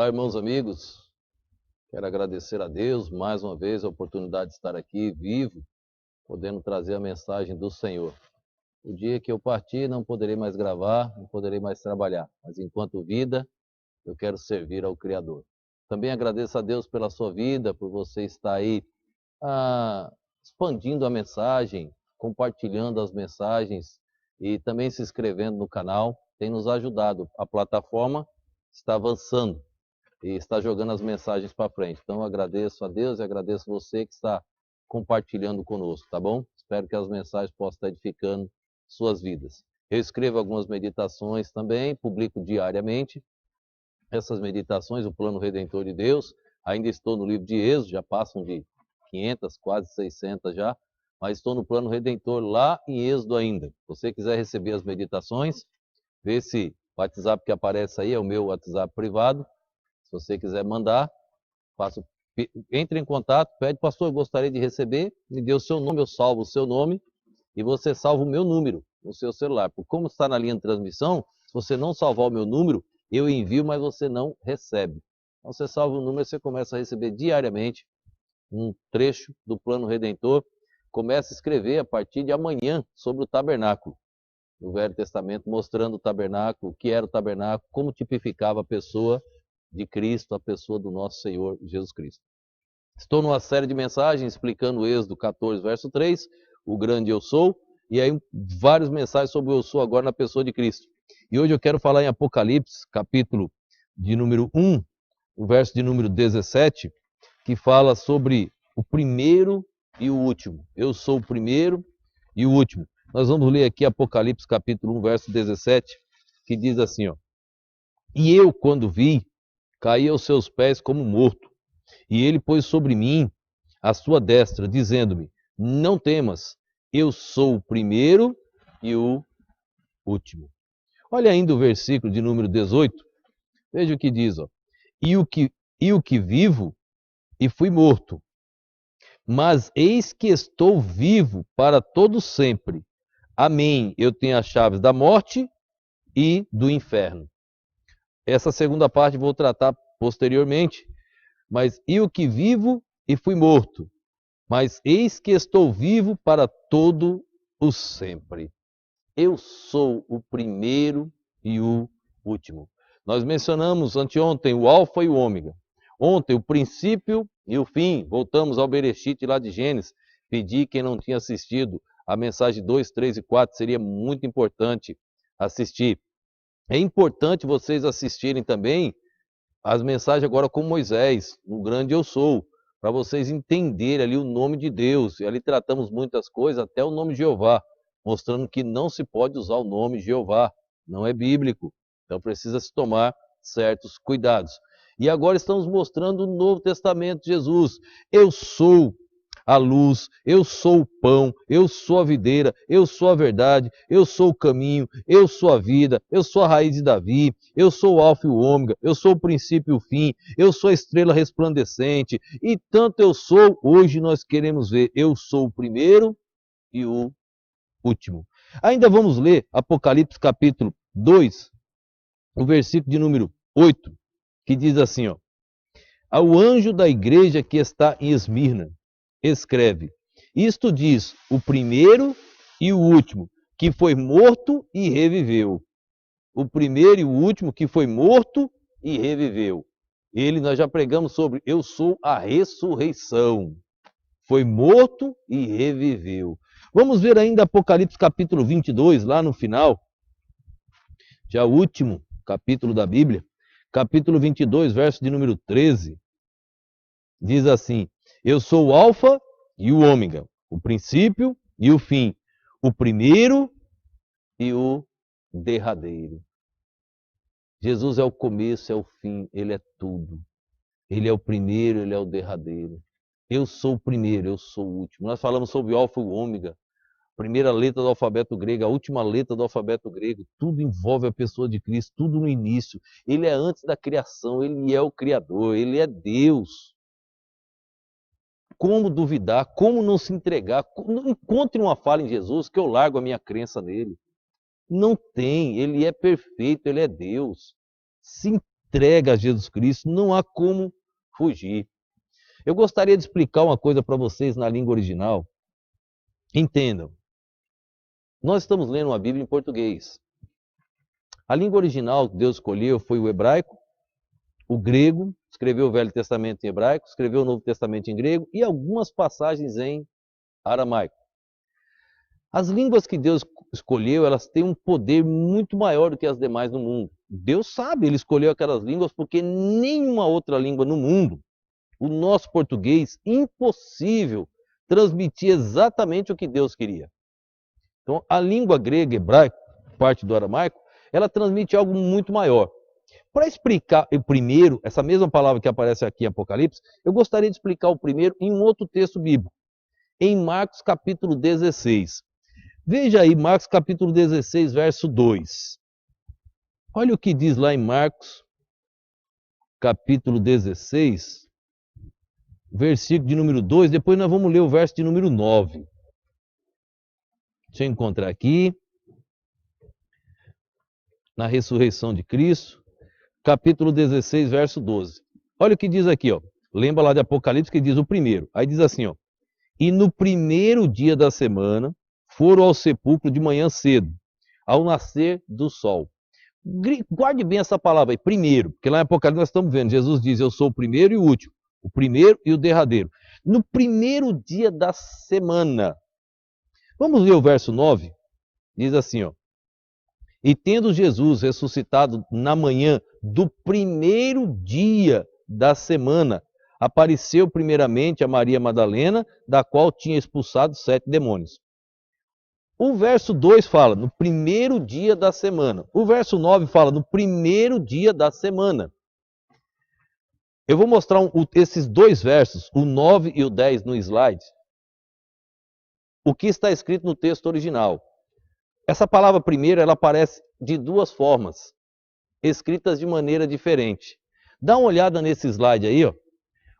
Olá, irmãos, amigos. Quero agradecer a Deus mais uma vez a oportunidade de estar aqui vivo, podendo trazer a mensagem do Senhor. O dia que eu partir, não poderei mais gravar, não poderei mais trabalhar, mas enquanto vida, eu quero servir ao Criador. Também agradeço a Deus pela sua vida, por você estar aí expandindo a mensagem, compartilhando as mensagens e também se inscrevendo no canal. Tem nos ajudado. A plataforma está avançando e está jogando as mensagens para frente. Então, eu agradeço a Deus e agradeço você que está compartilhando conosco, tá bom? Espero que as mensagens possam estar edificando suas vidas. Eu escrevo algumas meditações também, publico diariamente. Essas meditações, o Plano Redentor de Deus, ainda estou no livro de Êxodo, já passam de 500, quase 600 já, mas estou no Plano Redentor lá em Êxodo ainda. Se você quiser receber as meditações, vê se o WhatsApp que aparece aí é o meu WhatsApp privado. Se você quiser mandar, entre em contato, pede, pastor, eu gostaria de receber, me dê o seu nome, eu salvo o seu nome e você salva o meu número no seu celular. Porque como está na linha de transmissão, se você não salvar o meu número, eu envio, mas você não recebe. Então você salva o número e você começa a receber diariamente um trecho do Plano Redentor. Começa a escrever a partir de amanhã sobre o tabernáculo. No Velho Testamento, mostrando o tabernáculo, o que era o tabernáculo, como tipificava a pessoa de Cristo, a pessoa do nosso Senhor Jesus Cristo. Estou numa série de mensagens explicando o Êxodo 14, verso 3, o grande eu sou, e aí várias mensagens sobre o eu sou agora na pessoa de Cristo. E hoje eu quero falar em Apocalipse, capítulo de número 1, o verso de número 17, que fala sobre o primeiro e o último. Eu sou o primeiro e o último. Nós vamos ler aqui Apocalipse, capítulo 1, verso 17, que diz assim, ó: E eu, quando vi, caí aos seus pés como morto. E ele pôs sobre mim a sua destra, dizendo-me: Não temas, eu sou o primeiro e o último. Olha ainda o versículo de número 18. Veja o que diz, ó: E o que vivo e fui morto, mas eis que estou vivo para todo sempre. Amém. Eu tenho as chaves da morte e do inferno. Essa segunda parte vou tratar posteriormente. Mas e o que vivo e fui morto, mas eis que estou vivo para todo o sempre. Eu sou o primeiro e o último. Nós mencionamos anteontem o alfa e o ômega. Ontem o princípio e o fim. Voltamos ao Bereshit lá de Gênesis. Pedi quem não tinha assistido a mensagem 2, 3 e 4, seria muito importante assistir. É importante vocês assistirem também as mensagens agora com Moisés, o grande eu sou, para vocês entenderem ali o nome de Deus. E ali tratamos muitas coisas, até o nome Jeová, mostrando que não se pode usar o nome Jeová, não é bíblico. Então precisa se tomar certos cuidados. E agora estamos mostrando o Novo Testamento de Jesus. Eu sou a luz, eu sou o pão, eu sou a videira, eu sou a verdade, eu sou o caminho, eu sou a vida, eu sou a raiz de Davi, eu sou o alfa e o ômega, eu sou o princípio e o fim, eu sou a estrela resplandecente, e tanto eu sou, hoje nós queremos ver, eu sou o primeiro e o último. Ainda vamos ler Apocalipse capítulo 2, o versículo de número 8, que diz assim, ó: Ao anjo da igreja que está em Esmirna, escreve: Isto diz o primeiro e o último, que foi morto e reviveu. O primeiro e o último que foi morto e reviveu. Ele, nós já pregamos sobre, eu sou a ressurreição. Foi morto e reviveu. Vamos ver ainda Apocalipse capítulo 22, lá no final. Já o último capítulo da Bíblia. Capítulo 22, verso de número 13. Diz assim: Eu sou o alfa e o ômega, o princípio e o fim, o primeiro e o derradeiro. Jesus é o começo, é o fim, ele é tudo. Ele é o primeiro, ele é o derradeiro. Eu sou o primeiro, eu sou o último. Nós falamos sobre o alfa e o ômega, primeira letra do alfabeto grego, a última letra do alfabeto grego. Tudo envolve a pessoa de Cristo, tudo no início. Ele é antes da criação, ele é o Criador, ele é Deus. Como duvidar? Como não se entregar? Não encontre uma falha em Jesus que eu largo a minha crença nele. Não tem, ele é perfeito, ele é Deus. Se entrega a Jesus Cristo, não há como fugir. Eu gostaria de explicar uma coisa para vocês na língua original. Entendam. Nós estamos lendo uma Bíblia em português. A língua original que Deus escolheu foi o hebraico, o grego, escreveu o Velho Testamento em hebraico, escreveu o Novo Testamento em grego e algumas passagens em aramaico. As línguas que Deus escolheu, elas têm um poder muito maior do que as demais no mundo. Deus sabe, Ele escolheu aquelas línguas porque nenhuma outra língua no mundo, o nosso português, impossível transmitir exatamente o que Deus queria. Então, a língua grega, hebraico, parte do aramaico, ela transmite algo muito maior. Para explicar o primeiro, essa mesma palavra que aparece aqui em Apocalipse, eu gostaria de explicar o primeiro em um outro texto bíblico, em Marcos capítulo 16. Veja aí, Marcos capítulo 16, verso 2. Olha o que diz lá em Marcos capítulo 16, versículo de número 2, depois nós vamos ler o verso de número 9. Deixa eu encontrar aqui. Na ressurreição de Cristo, capítulo 16, verso 12. Olha o que diz aqui, ó. Lembra lá de Apocalipse que diz o primeiro. Aí diz assim, ó. E no primeiro dia da semana, foram ao sepulcro de manhã cedo, ao nascer do sol. Guarde bem essa palavra aí, primeiro, porque lá em Apocalipse nós estamos vendo, Jesus diz, eu sou o primeiro e o último, o primeiro e o derradeiro. No primeiro dia da semana. Vamos ler o verso 9? Diz assim, ó. E tendo Jesus ressuscitado na manhã do primeiro dia da semana, apareceu primeiramente a Maria Madalena, da qual tinha expulsado 7 demônios. O verso 2 fala no primeiro dia da semana. O verso 9 fala no primeiro dia da semana. Eu vou mostrar esses dois versos, o 9 e o 10 no slide. O que está escrito no texto original. Essa palavra primeiro, ela aparece de duas formas, escritas de maneira diferente. Dá uma olhada nesse slide aí, ó.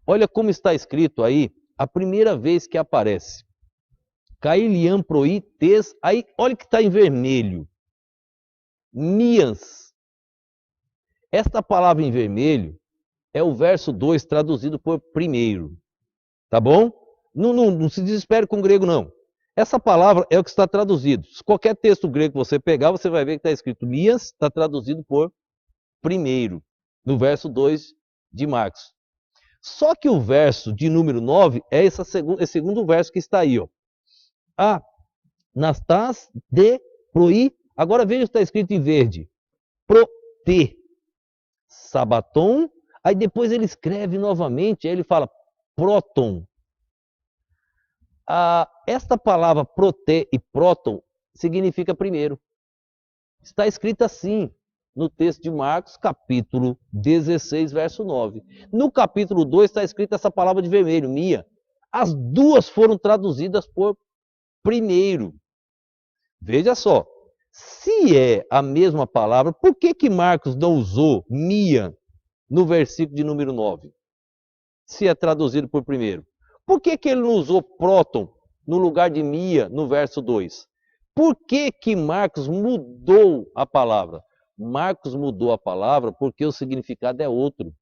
Olha como está escrito aí, a primeira vez que aparece. Cailiam proi tes, aí olha que está em vermelho. Mias. Esta palavra em vermelho é o verso 2 traduzido por primeiro. Tá bom? Não se desespere com o grego, não. Essa palavra é o que está traduzido. Se qualquer texto grego que você pegar, você vai ver que está escrito Mias, está traduzido por primeiro, no verso 2 de Marcos. Só que o verso de número 9 é esse segundo verso que está aí, ó. Nastas de proi. Agora veja o que está escrito em verde. Prote. Sabaton. Aí depois ele escreve novamente, aí ele fala próton. Esta palavra prote e próton significa primeiro. Está escrito assim no texto de Marcos, capítulo 16, verso 9. No capítulo 2 está escrita essa palavra de vermelho, mia. As duas foram traduzidas por primeiro. Veja só, se é a mesma palavra, por que Marcos não usou mia no versículo de número 9? Se é traduzido por primeiro. Por que ele não usou próton no lugar de mia no verso 2? Por que Marcos mudou a palavra? Marcos mudou a palavra porque o significado é outro.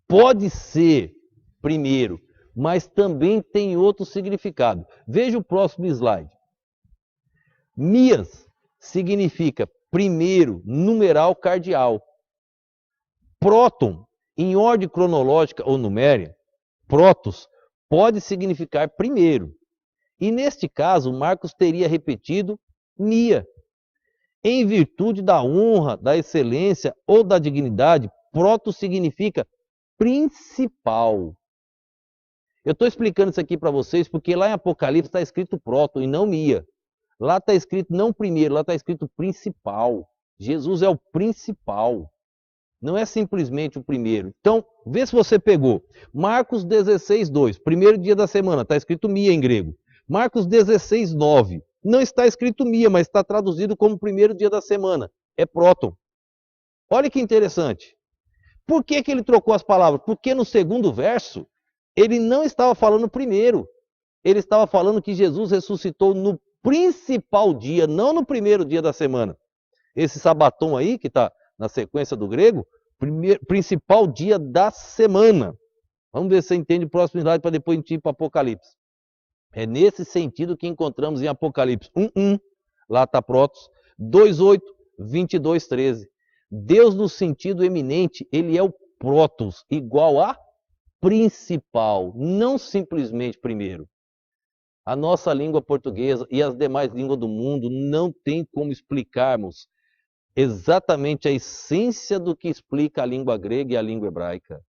Pode ser primeiro, mas também tem outro significado. Veja o próximo slide. Mias significa primeiro, numeral cardial. Próton, em ordem cronológica ou numérica, protos, pode significar primeiro. E neste caso, Marcos teria repetido mia. Em virtude da honra, da excelência ou da dignidade, protos significa principal. Eu estou explicando isso aqui para vocês porque lá em Apocalipse está escrito próton e não mia. Lá está escrito não primeiro, lá está escrito principal. Jesus é o principal. Não é simplesmente o primeiro. Então, vê se você pegou. Marcos 16, 2. Primeiro dia da semana. Está escrito mia em grego. Marcos 16, 9. Não está escrito mia, mas está traduzido como primeiro dia da semana. É próton. Olha que interessante. Por que ele trocou as palavras? Porque no segundo verso, ele não estava falando primeiro. Ele estava falando que Jesus ressuscitou no principal dia, não no primeiro dia da semana. Esse sabaton aí, que está na sequência do grego, principal dia da semana. Vamos ver se você entende o próximo slide para depois a gente ir para Apocalipse. É nesse sentido que encontramos em Apocalipse 1:1, lá está Protos, 2:8, 22:13. Deus no sentido eminente, ele é o Protos, igual a principal, não simplesmente primeiro. A nossa língua portuguesa e as demais línguas do mundo não tem como explicarmos exatamente a essência do que explica a língua grega e a língua hebraica.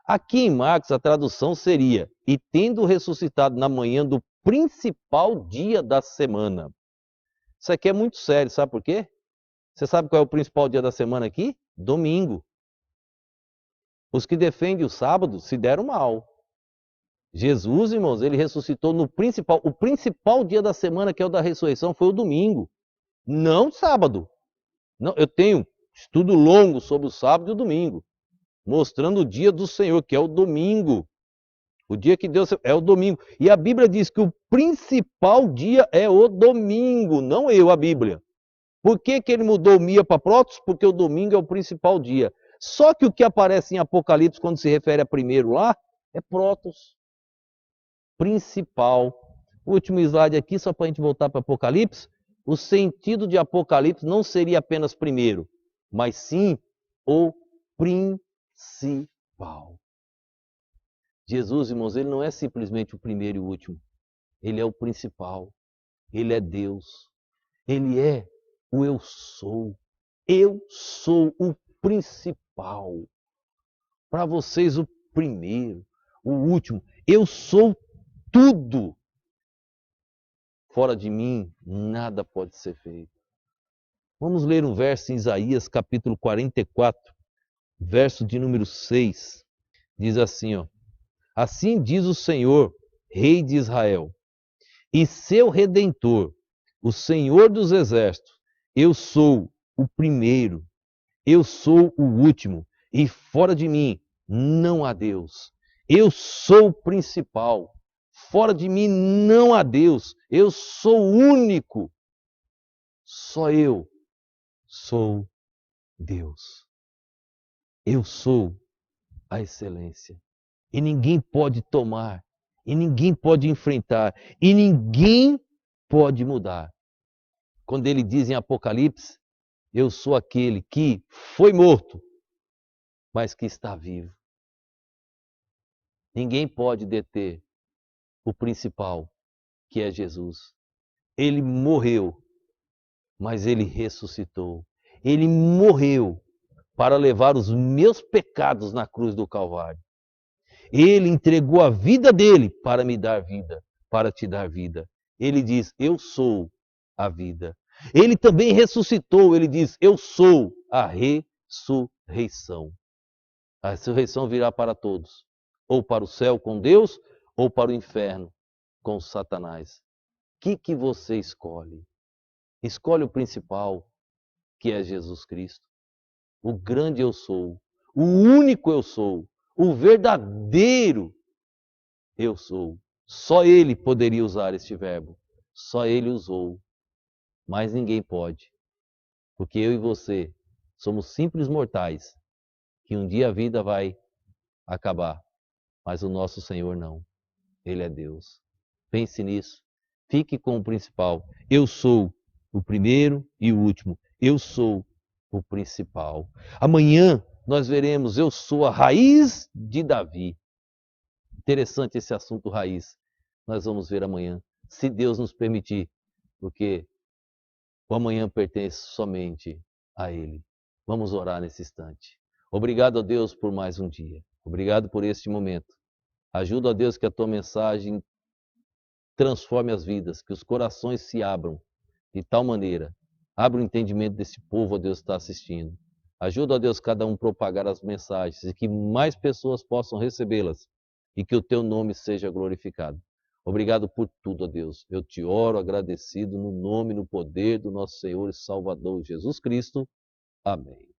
Aqui em Marcos, a tradução seria: e tendo ressuscitado na manhã do principal dia da semana. Isso aqui é muito sério, sabe por quê? Você sabe qual é o principal dia da semana aqui? Domingo. Os que defendem o sábado se deram mal. Jesus, irmãos, ele ressuscitou no principal. O principal dia da semana, que é o da ressurreição, foi o domingo, não sábado. Não, eu tenho estudo longo sobre o sábado e o domingo, mostrando o dia do Senhor, que é o domingo. O dia que Deus é o domingo. E a Bíblia diz que o principal dia é o domingo, não eu, a Bíblia. Por que que ele mudou Mia para Protos? Porque o domingo é o principal dia. Só que o que aparece em Apocalipse, quando se refere a primeiro lá, é Protos. Principal. O último slide aqui, só para a gente voltar para Apocalipse. O sentido de Apocalipse não seria apenas primeiro, mas sim o principal. Jesus, irmãos, ele não é simplesmente o primeiro e o último. Ele é o principal. Ele é Deus. Ele é o eu sou. Eu sou o principal. Para vocês, o primeiro, o último. Eu sou tudo. Fora de mim, nada pode ser feito. Vamos ler um verso em Isaías, capítulo 44, verso de número 6. Diz assim, ó: assim diz o Senhor, Rei de Israel, e seu Redentor, o Senhor dos Exércitos: eu sou o primeiro, eu sou o último, e fora de mim não há Deus. Eu sou o principal, fora de mim não há Deus. Eu sou o único, só eu sou Deus. Eu sou a excelência. E ninguém pode tomar, e ninguém pode enfrentar, e ninguém pode mudar. Quando ele diz em Apocalipse: eu sou aquele que foi morto, mas que está vivo. Ninguém pode deter o principal, que é Jesus. Ele morreu, mas ele ressuscitou. Ele morreu para levar os meus pecados na cruz do Calvário. Ele entregou a vida dele para me dar vida, para te dar vida. Ele diz: eu sou a vida. Ele também ressuscitou, ele diz: eu sou a ressurreição. A ressurreição virá para todos, ou para o céu com Deus, ou para o inferno com Satanás. O que você escolhe? Escolhe o principal, que é Jesus Cristo. O grande eu sou, o único eu sou, o verdadeiro eu sou. Só ele poderia usar este verbo. Só ele usou. Mas ninguém pode. Porque eu e você somos simples mortais, que um dia a vida vai acabar. Mas o nosso Senhor não. Ele é Deus. Pense nisso. Fique com o principal. Eu sou o primeiro e o último. Eu sou o principal. Amanhã nós veremos: eu sou a raiz de Davi. Interessante esse assunto raiz. Nós vamos ver amanhã, se Deus nos permitir, porque o amanhã pertence somente a Ele. Vamos orar nesse instante. Obrigado a Deus por mais um dia. Obrigado por este momento. Ajuda a Deus que a tua mensagem transforme as vidas, que os corações se abram de tal maneira. Abra o entendimento desse povo, ó Deus, que está assistindo. Ajuda, ó Deus, cada um a propagar as mensagens e que mais pessoas possam recebê-las e que o teu nome seja glorificado. Obrigado por tudo, ó Deus. Eu te oro agradecido no nome e no poder do nosso Senhor e Salvador Jesus Cristo. Amém.